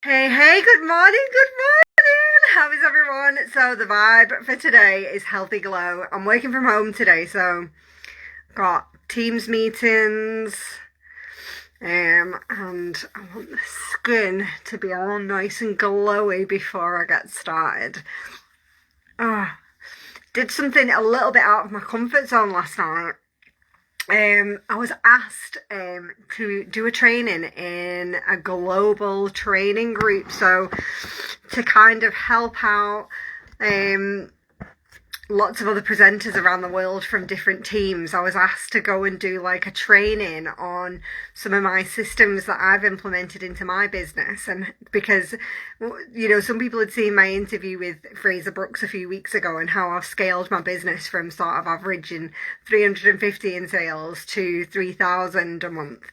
Hey, good morning, good morning. How is everyone? So the vibe for today is healthy glow. I'm working from home today, so got Teams meetings, and I want the skin to be all nice and glowy before I get started. Oh, did something a little bit out of my comfort zone last night. I was asked to do a training in a global training group, so to kind of help out lots of other presenters around the world from different teams. I was asked to go and do like a training on some of my systems that I've implemented into my business. And because, some people had seen my interview with Fraser Brooks a few weeks ago and how I've scaled my business from sort of averaging 350 in sales to 3,000 a month.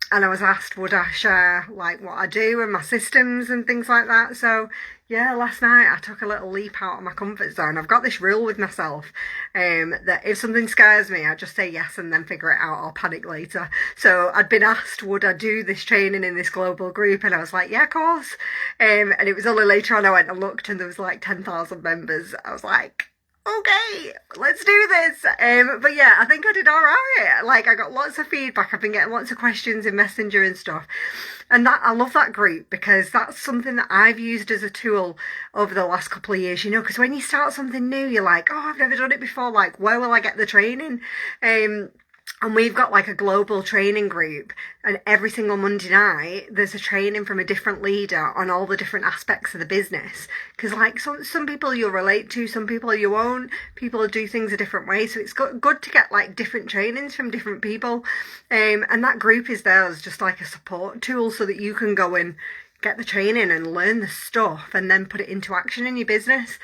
And I was asked, would I share like what I do and my systems and things like that. So yeah, last night I took a little leap out of my comfort zone. I've got this rule with myself that if something scares me, I just say yes and then figure it out or panic later. So I'd been asked, would I do this training in this global group? And I was like, yeah, of course. And it was only later on I went and looked and there was like 10,000 members. I was like, okay, let's do this. But yeah, I think I did all right. Like, I got lots of feedback. I've been getting lots of questions in Messenger and stuff. And that I love that group because that's something that I've used as a tool over the last couple of years, because when you start something new, you're like, oh, I've never done it before. Like, where will I get the training? And we've got like a global training group, and every single Monday night there's a training from a different leader on all the different aspects of the business. Because like some people you'll relate to, some people you won't. People do things a different way, so it's good to get like different trainings from different people. And that group is there as just like a support tool so that you can go and get the training and learn the stuff and then put it into action in your business.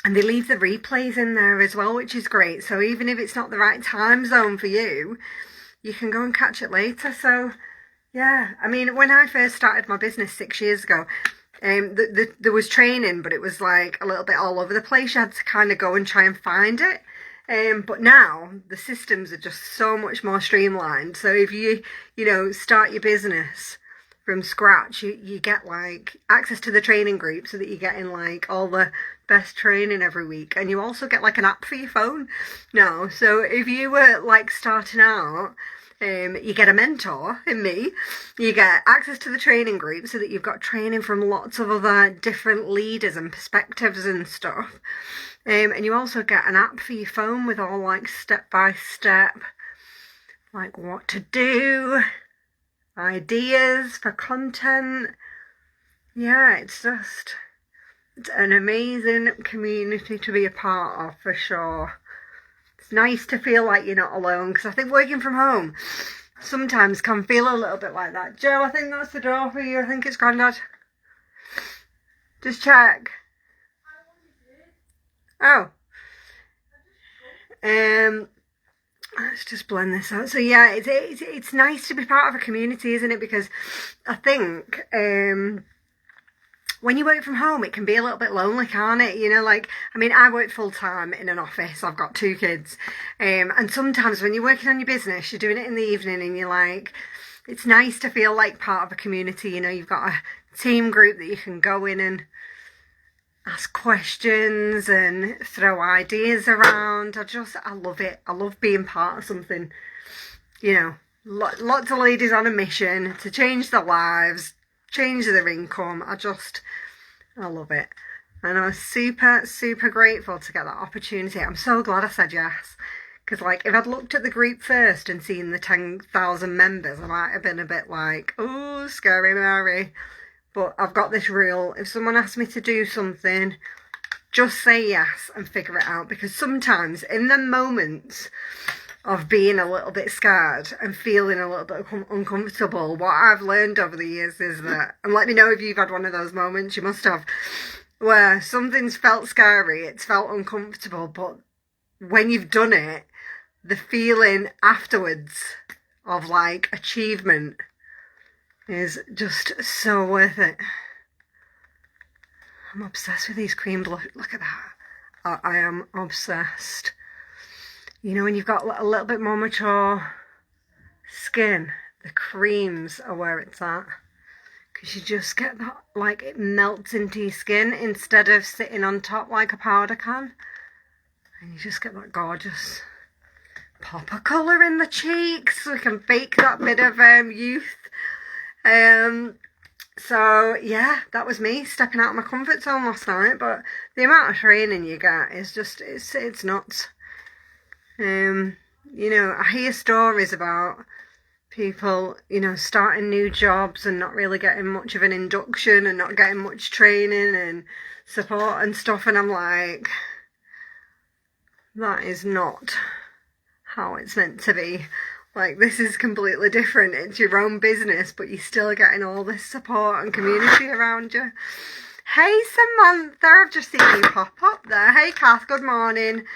And they leave the replays in there as well, which is great. So even if it's not the right time zone for you, you can go and catch it later. So yeah, I mean, when I first started my business 6 years ago, there was training, but it was like a little bit all over the place. You had to kind of go and try and find it. But now the systems are just so much more streamlined. So if you start your business from scratch, you get like access to the training group so that you're getting like all the best training every week, and you also get like an app for your phone now. So if you were like starting out, you get a mentor in me, you get access to the training group so that you've got training from lots of other different leaders and perspectives and stuff, and you also get an app for your phone with all like step by step like what to do, ideas for content. Yeah, it's an amazing community to be a part of, for sure. It's nice to feel like you're not alone, because I think working from home sometimes can feel a little bit like that. Joe, I think that's the door for you. I think it's Grandad. Just check. Oh. Let's just blend this out. So yeah, it's nice to be part of a community, isn't it? Because I think when you work from home, it can be a little bit lonely, can't it? I work full time in an office. I've got 2 kids. And sometimes when you're working on your business, you're doing it in the evening and you're like, it's nice to feel like part of a community. You've got a team group that you can go in and ask questions and throw ideas around. I love it. I love being part of something, lots of ladies on a mission to change their lives, change their income. I love it. And I was super, super grateful to get that opportunity. I'm so glad I said yes. Because, like, if I'd looked at the group first and seen the 10,000 members, I might have been a bit like, oh, scary Mary. But I've got this rule. If someone asks me to do something, just say yes and figure it out. Because sometimes in the moments of being a little bit scared and feeling a little bit uncomfortable, what I've learned over the years is that, and let me know if you've had one of those moments, you must have, where something's felt scary, it's felt uncomfortable, but when you've done it, the feeling afterwards of like achievement is just so worth it. I'm obsessed with these cream blush. Look at that. I am obsessed. When you've got a little bit more mature skin, the creams are where it's at. because you just get that, like, it melts into your skin instead of sitting on top like a powder can. And you just get that gorgeous pop of colour in the cheeks, so we can fake that bit of youth. So yeah, that was me stepping out of my comfort zone last night. But the amount of training you get is just, it's nuts. You know, I hear stories about people, you know, starting new jobs and not really getting much of an induction and not getting much training and support and stuff, and I'm like, that is not how it's meant to be. Like, this is completely different. It's your own business, but you're still getting all this support and community around you. Hey Samantha, I've just seen you pop up there. Hey Kath, good morning.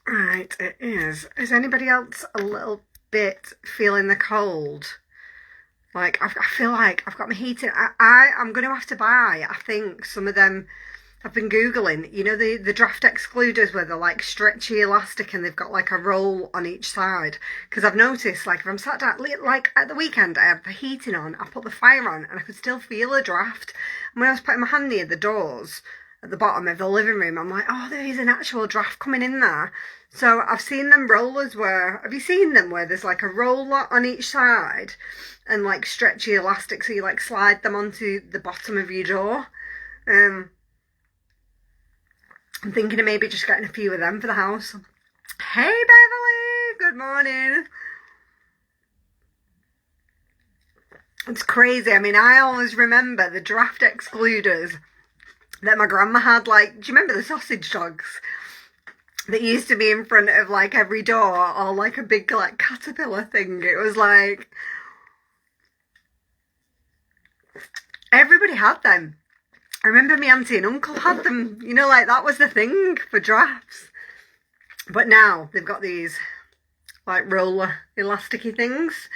Right, it is. Is anybody else a little bit feeling the cold? Like, I feel like I've got my heating. I'm going to have to buy, I think, some of them. I've been Googling, you know, the draft excluders where they're like stretchy elastic and they've got like a roll on each side. Because I've noticed, like, if I'm sat down, like at the weekend, I have the heating on, I put the fire on, and I could still feel a draft. And when I was putting my hand near the doors at the bottom of the living room, I'm like, oh, there is an actual draft coming in there. So I've seen them rollers where, have you seen them where there's like a roller on each side and like stretchy elastic, so you like slide them onto the bottom of your door? I'm thinking of maybe just getting a few of them for the house. Hey Beverly, good morning. It's crazy. I mean, I always remember the draft excluders that my grandma had. Like, do you remember the sausage dogs that used to be in front of like every door, or like a big like caterpillar thing? It was like everybody had them. I remember my auntie and uncle had them, you know, like that was the thing for drafts. But now they've got these like roller elasticy things.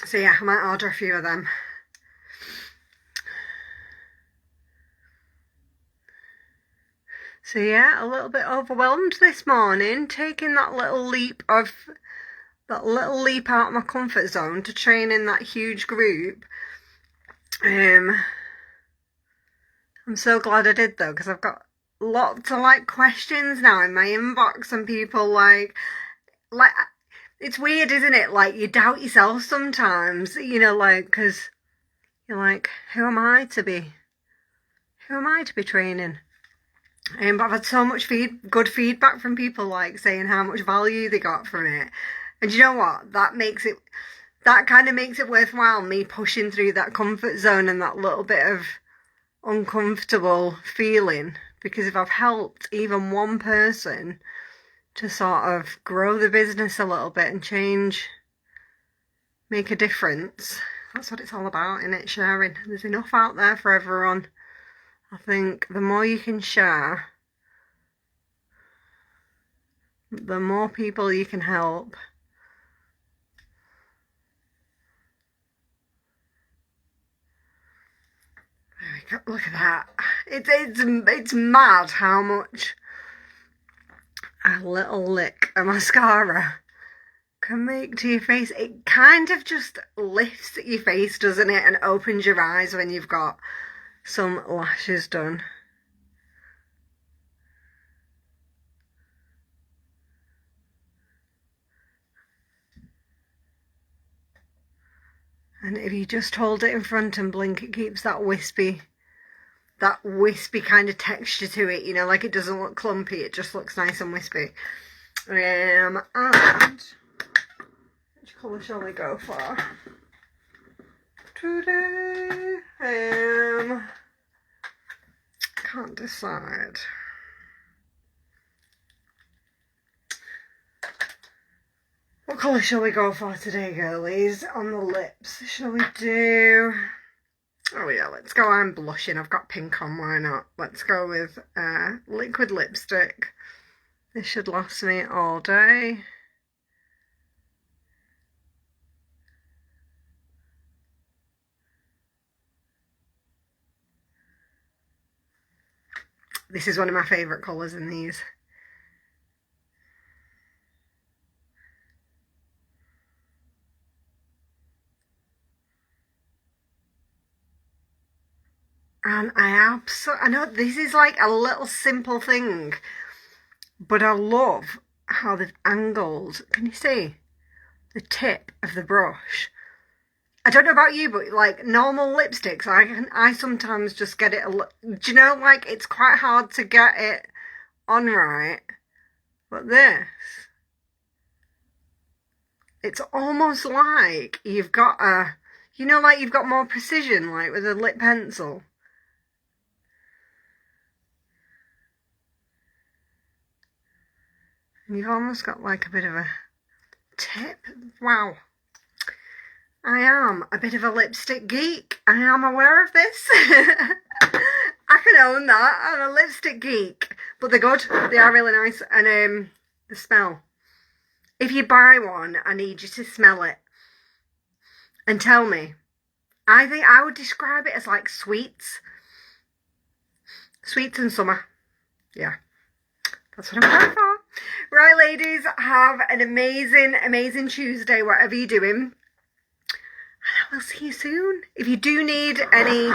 So yeah, I might order a few of them. So yeah, a little bit overwhelmed this morning, taking that little leap out of my comfort zone to train in that huge group. I'm so glad I did though, because I've got lots of like questions now in my inbox, and people like it's weird, isn't it? Like, you doubt yourself sometimes, you know, like, because you're like, who am I to be training? But I've had so much good feedback from people, like saying how much value they got from it, and you know what? That kind of makes it worthwhile, me pushing through that comfort zone and that little bit of uncomfortable feeling, because if I've helped even one person to sort of grow the business a little bit and make a difference, that's what it's all about, isn't it? Sharing. There's enough out there for everyone. I think the more you can share, the more people you can help. Look at that. It's mad how much a little lick of mascara can make to your face. It kind of just lifts your face, doesn't it, and opens your eyes when you've got some lashes done. And if you just hold it in front and blink, it keeps that wispy kind of texture to it, you know, like it doesn't look clumpy, it just looks nice and wispy. And which colour shall we go for today? Can't decide. What colour shall we go for today, girlies? On the lips, shall we do... Oh yeah, let's go. I'm blushing. I've got pink on, why not? Let's go with liquid lipstick. This should last me all day. This is one of my favourite colours in these. And I know this is like a little simple thing, but I love how they've angled. Can you see the tip of the brush? I don't know about you, but like normal lipsticks, I sometimes just get it do you know, like it's quite hard to get it on right. But this, it's almost like you've got like you've got more precision, like with a lip pencil. And you've almost got like a bit of a tip. Wow. I am a bit of a lipstick geek. I am aware of this. I can own that. I'm a lipstick geek. But they're good. They are really nice. And the smell. If you buy one, I need you to smell it. And tell me. I think I would describe it as like sweets. Sweets and summer. Yeah. That's what I'm going for. Right, ladies. Have an amazing, amazing Tuesday, whatever you're doing. And I will see you soon. If you do need any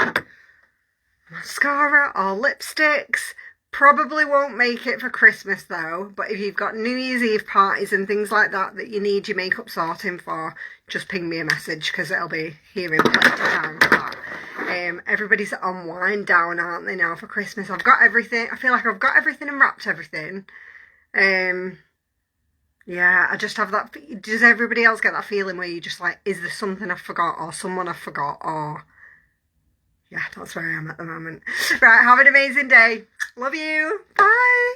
mascara or lipsticks, probably won't make it for Christmas though. But if you've got New Year's Eve parties and things like that that you need your makeup sorting for, just ping me a message because it'll be here in plenty of time for that. Everybody's on wind down, aren't they, now for Christmas? I've got everything. I feel like I've got everything and wrapped everything. Yeah, I just have that. Does everybody else get that feeling where you're just like, is there something I forgot or someone I forgot? Or yeah, that's where I am at the moment. Right, have an amazing day. Love you. Bye.